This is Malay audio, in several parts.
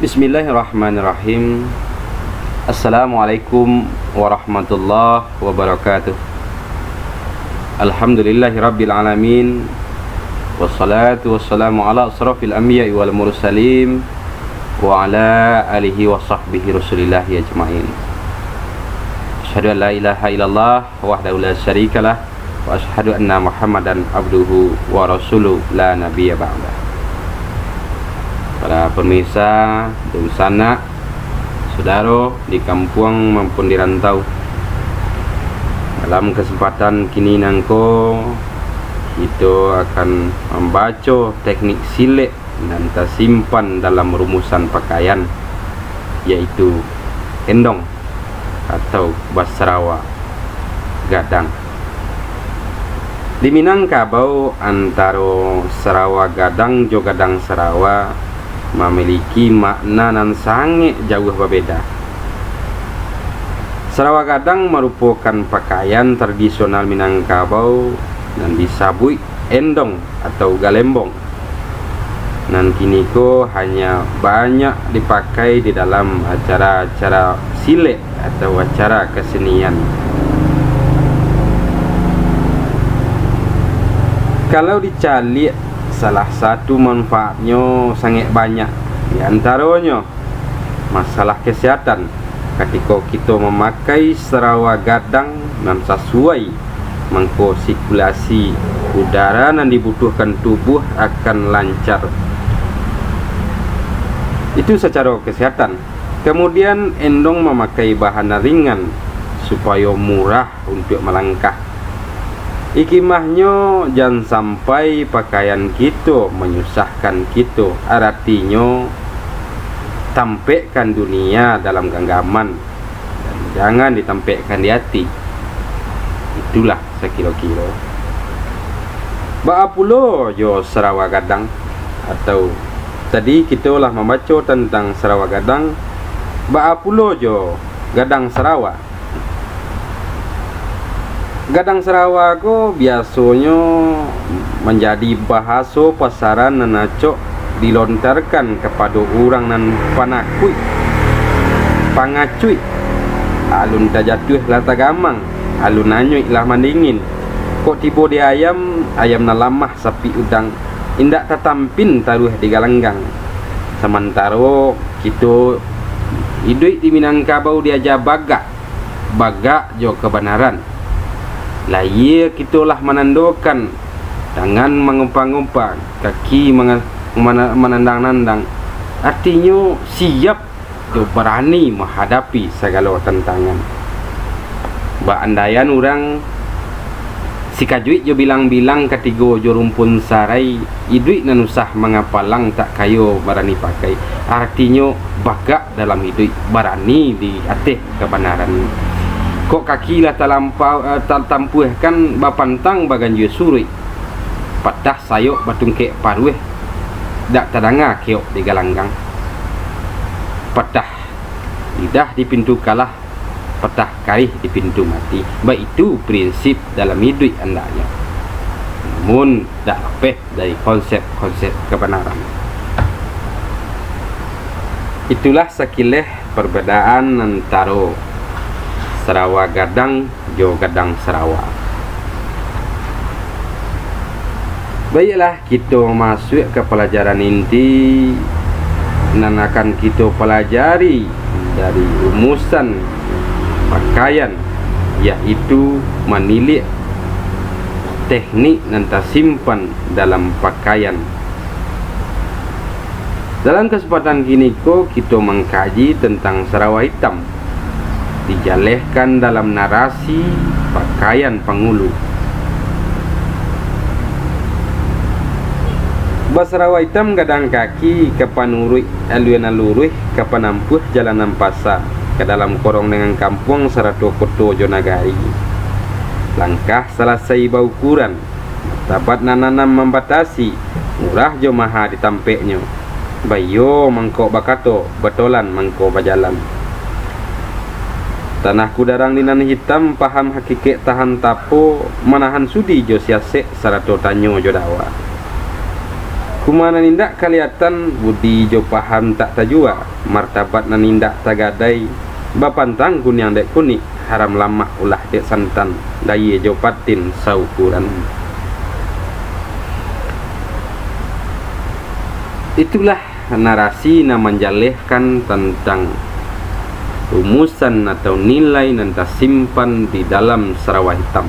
Bismillahirrahmanirrahim. Assalamualaikum warahmatullahi wabarakatuh. Alhamdulillahirabbil alamin. Wassalatu wassalamu ala asrafil anbiya'i wal mursalin wa ala alihi wa sahbihi rasulillah ajma'in. Asyhadu an la ilaha illallah wahdahu la syarikalah wa asyhadu anna Muhammadan abduhu wa rasuluh la nabiyya ba'da. Para pemirsa, sanak, saudara di kampung maupun di rantau, dalam kesempatan kini nangko kita akan membaca teknik silet dan tersimpan dalam rumusan pakaian, yaitu endong atau bahasa Sarawak gadang. Di Minangkabau antara Sarawak gadang jo gadang Sarawak memiliki makna dan sangat jauh berbeda. Sarawak gadang merupakan pakaian tradisional Minangkabau dan disebut endong atau galembong. Dan kini ko hanya banyak dipakai di dalam acara-acara silet atau acara kesenian. Kalau dicari, salah satu manfaatnya sangat banyak. Di antaranya masalah kesihatan. Ketika kita memakai Sarawak gadang dan sesuai, maka sirkulasi udara yang dibutuhkan tubuh akan lancar. Itu secara kesihatan. Kemudian endong memakai bahan ringan supaya murah untuk melangkah. Hikmahnya jangan sampai pakaian kita menyusahkan kita. Artinya tampakkan dunia dalam genggaman dan jangan ditampakkan di hati. Itulah sekira-kira. Ba pula jo Sarawak gadang, atau tadi kita lah membaca tentang Sarawak gadang. Ba pula jo gadang Sarawak. Gadang Sarawak ko biasanya menjadi bahasa pasaran nanacok dilontarkan kepada orang nan panakui, pangacui. Alun tajatuh lata gamang, alun anyui lah mandingin. Kok tiba di ayam na lamah sapi udang, indak tatampin taruh di galanggang. Sementara kita hidup di Minangkabau diajar bagak jo kebenaran. Lahir kitalah menandakan tangan mengumpan-umpan, kaki menandang-nandang. Artinya siap tu berani menghadapi segala tantangan. Ba andaian orang si kajuit jo bilang-bilang ketiga jo rumpun sarai, hidup nan usah mengapalang tak kayo berani pakai. Artinya bagak dalam hidup, berani di atas kebenaran. Kok kaki lah tampuhkan bapantang bagan je surui, patah sayok batung kek parueh dak tadanga keok di galanggang, patah lidah di pintu kalah, patah karih di pintu mati. Baik itu prinsip dalam hidup andanya, namun dak lepeh dari konsep-konsep kebenaran. Itulah sekilas perbedaan antara Sarawak gadang jo gadang Sarawak. Baiklah, kita masuk ke pelajaran inti dan akan kita pelajari dari rumusan pakaian, yaitu menilik teknik dan tersimpan dalam pakaian. Dalam kesempatan kini kita mengkaji tentang Sarawak hitam, dijalehkan dalam narasi pakaian pengulu. Sarawak hitam gadang kaki kepanurui alun-alurui kepanampuh jalanan pasar ke dalam korong dengan kampung serato koto jonagari. Langkah selesai baukuran, dapat nananam membatasi, murah jo maha ditampeknya. Bayo mangkok bakato, betolan mangkok bajalan. Tanah kudarang dinan hitam paham hakikat tahan tapo, manahan sudi jo siasek sarato tanyo jo dawa. Kumana nindak kelihatan budi jo paham tak tajua, martabat na nindak tagadai, bapantang kun yang dek kunik, haram lama ulah dek santan, daya jo patin saukuran. Itulah narasi na menjalehkan tentang rumusan atau nilai yang tersimpan di dalam Sarawak Hitam.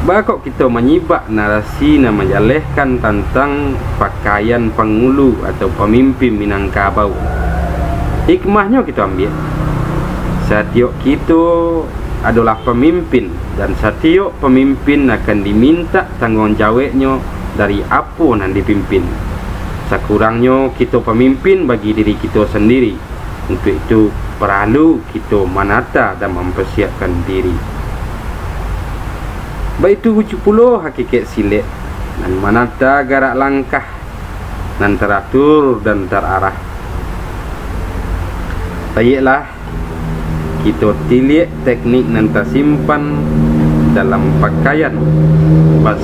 Bakok kita menyibak narasi yang menjalehkan tentang pakaian pengulu atau pemimpin Minangkabau. Hikmahnya kita ambil, setiap kita adalah pemimpin, dan setiap pemimpin akan diminta tanggungjawabnya dari apa yang dipimpin. Sekurangnya kita pemimpin bagi diri kita sendiri. Untuk itu perlu kita menata dan mempersiapkan diri. Baik itu 70 hakikat silet dan menata garak langkah dan teratur dan terarah. Baiklah, kita tilik teknik yang tersimpan dalam pakaian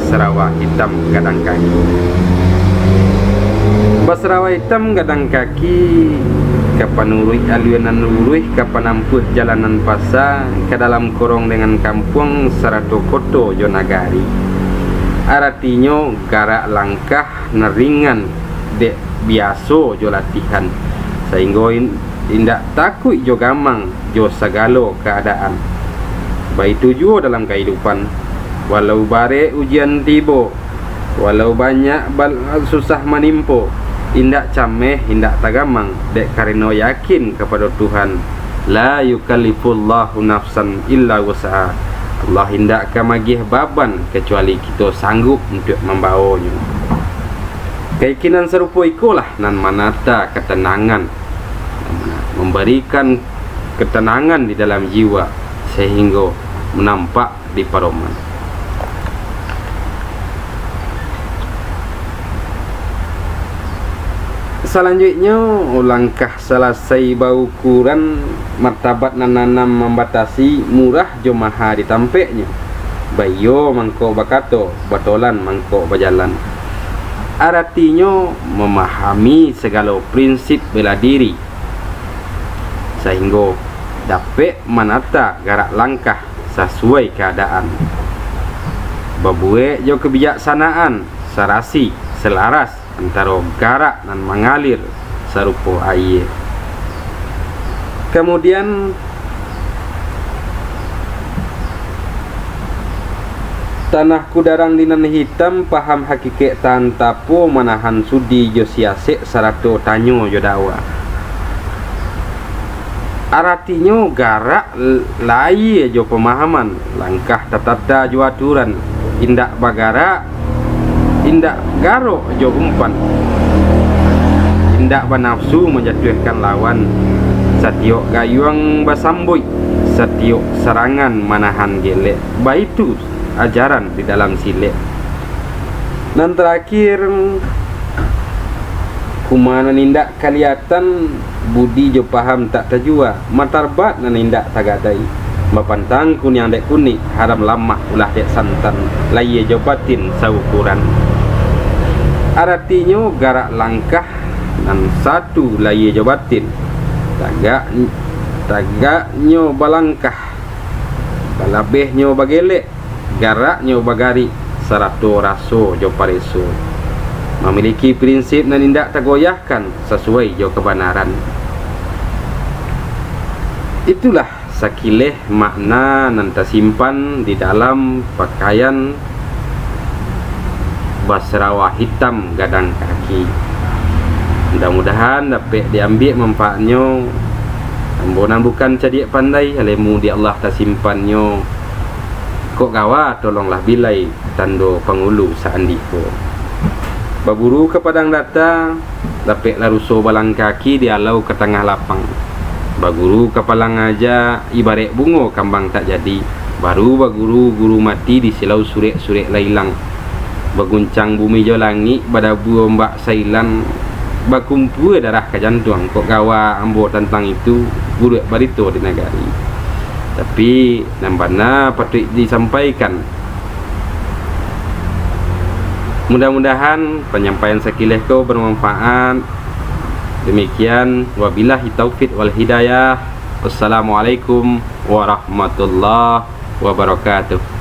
Sarawak Hitam gadang kaki. Sarawak Hitam gadang kaki kapanurui aluanan luruh kapanampuh jalanan pasar ke dalam korong dengan kampung sarato koto jo nagari. Artinya garak langkah neringan dek biasa jo latihan, sehingga indak takut jo gamang jo segala keadaan. Baik itu juga dalam kehidupan, walau bare ujian tiba, walau banyak susah menimpa, indak cameh, indak tagamang, dek karena yakin kepada Tuhan. La yukallifullahu nafsan illa wus'aha. Allah indak akan magih baban kecuali kita sanggup untuk membawanya. Keyakinan serupa ikulah nan menata ketenangan, memberikan ketenangan di dalam jiwa sehingga menampak di paroman. Selanjutnya, langkah selesai bau ukuran martabat nanam membatasi murah jomaha ditampeknya. Bayo mangko bakato, batolan mangko berjalan. Artinya memahami segala prinsip bela diri sehingga dapat menata garak langkah sesuai keadaan. Babuek jo kebijaksanaan serasi selaras antara garak dan mengalir serupa air. Kemudian tanah kudarang dinan hitam paham hakikat tan tapo menahan sudi jo siasek sarato tanyo jo dawa. Artinya garak lai jo pemahaman, langkah tata jo aturan, indak bagara, indak garok jo umpan, indak bernafsu menjatuhkan lawan, setiap gayung basambui, setiap serangan manahan gelek. Baik itu ajaran di dalam silet. Dan terakhir, kumana nindak kelihatan budi jo paham tak terjua, matarbat nan nindak tagadai. Bapantang kun yang dek kunik, haram lama ulah dek santan, laye jo batin saukuran. Artinya garak langkah dan satu laye jo batin, tagaknya balangkah, balabehnya bagelek, garaknya bagari, sarato raso jo pareso. Memiliki prinsip dan tindak tergoyahkan sesuai jo kebenaran. Itulah sakileh makna yang tersimpan di dalam pakaian Sarawak Hitam gadang kaki. Mudah-mudahan dapat diambil manfaatnya. Ambonan bukan cadik pandai, alemu di Allah tersimpannya. Kok gawa tolonglah bilai tando pengulu saandiko. Baburu ke padang data, dapat laruso balang kaki dialau ke tengah lapang. Baguru ke palang aja ibarat bungo kambang tak jadi. Baru baguru mati di silau surek-surek lailang. Baguncang bumi jo langit badabu ombak sailan, bakumpul darah ke jantung. Kok gawa ambo tentang itu guru barito di negari. Tapi nambana patut disampaikan, Mudah-mudahan penyampaian sekilasku bermanfaat. Demikian, wabillahi taufik wal hidayah. Wassalamualaikum warahmatullahi wabarakatuh.